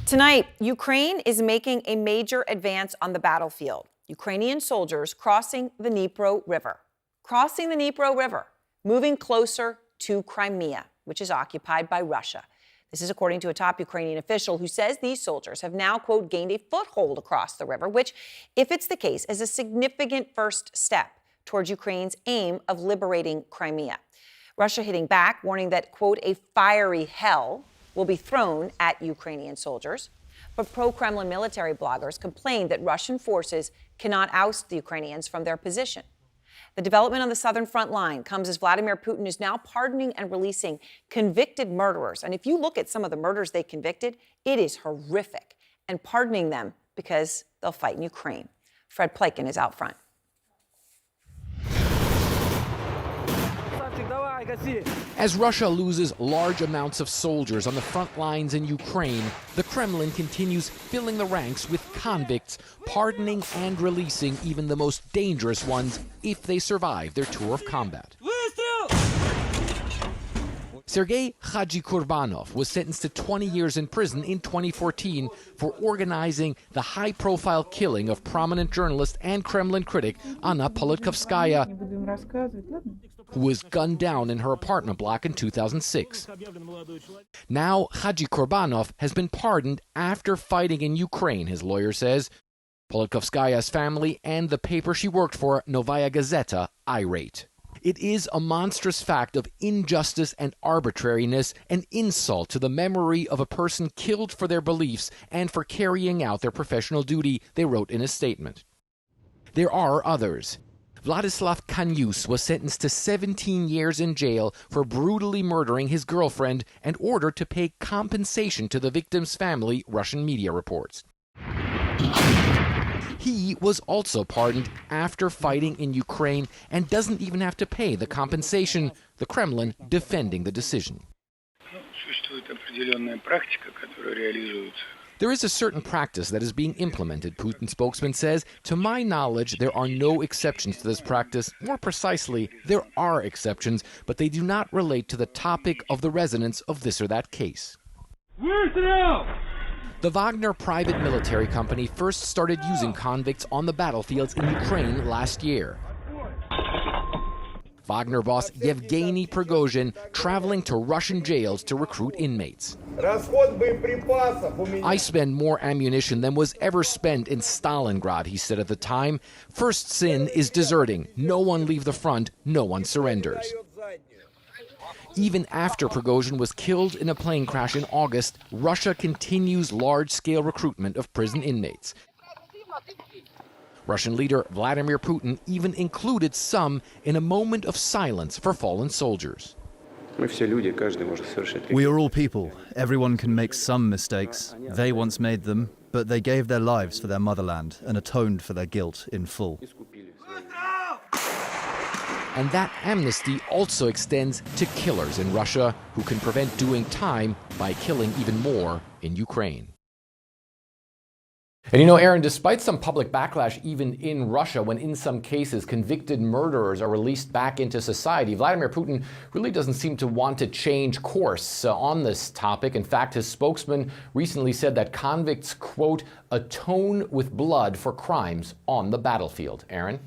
Tonight, Ukraine is making a major advance on the battlefield. Ukrainian soldiers crossing the Dnipro River. Moving closer to Crimea, which is occupied by Russia. This is according to a top Ukrainian official who says these soldiers have now, quote, gained a foothold across the river, which, if it's the case, is a significant first step towards Ukraine's aim of liberating Crimea. Russia hitting back, warning that, quote, a fiery hell will be thrown at Ukrainian soldiers. But pro-Kremlin military bloggers complained that Russian forces cannot oust the Ukrainians from their position. The development on the southern front line comes as Vladimir Putin is now pardoning and releasing convicted murderers. And if you look at some of the murders they convicted, it is horrific. And pardoning them because they'll fight in Ukraine. Fred Pleitgen is out front. As Russia loses large amounts of soldiers on the front lines in Ukraine, the Kremlin continues filling the ranks with convicts, pardoning and releasing even the most dangerous ones if they survive their tour of combat. Sergei Kurbanov was sentenced to 20 years in prison in 2014 for organizing the high-profile killing of prominent journalist and Kremlin critic Anna Politkovskaya, who was gunned down in her apartment block in 2006. Now, Kurbanov has been pardoned after fighting in Ukraine, his lawyer says. Politkovskaya's family and the paper she worked for, Novaya Gazeta, irate. It is a monstrous fact of injustice and arbitrariness, an insult to the memory of a person killed for their beliefs and for carrying out their professional duty, they wrote in a statement. There are others. Vladislav Kanyus was sentenced to 17 years in jail for brutally murdering his girlfriend and ordered to pay compensation to the victim's family, Russian media reports. He was also pardoned after fighting in Ukraine and doesn't even have to pay the compensation, the Kremlin defending the decision. There is a certain practice that is being implemented, Putin spokesman says. To my knowledge, there are no exceptions to this practice. More precisely, there are exceptions, but they do not relate to the topic of the resonance of this or that case. The Wagner private military company first started using convicts on the battlefields in Ukraine last year. Wagner boss Yevgeny Prigozhin traveling to Russian jails to recruit inmates. I spend more ammunition than was ever spent in Stalingrad, he said at the time. First sin is deserting. No one leave the front, no one surrenders. Even after Prigozhin was killed in a plane crash in August, Russia continues large-scale recruitment of prison inmates. Russian leader Vladimir Putin even included some in a moment of silence for fallen soldiers. We are all people. Everyone can make some mistakes. They once made them, but they gave their lives for their motherland and atoned for their guilt in full. And that amnesty also extends to killers in Russia who can prevent doing time by killing even more in Ukraine. And you know, Aaron, despite some public backlash even in Russia, when in some cases convicted murderers are released back into society, Vladimir Putin really doesn't seem to want to change course on this topic. In fact, his spokesman recently said that convicts, quote, atone with blood for crimes on the battlefield. Aaron?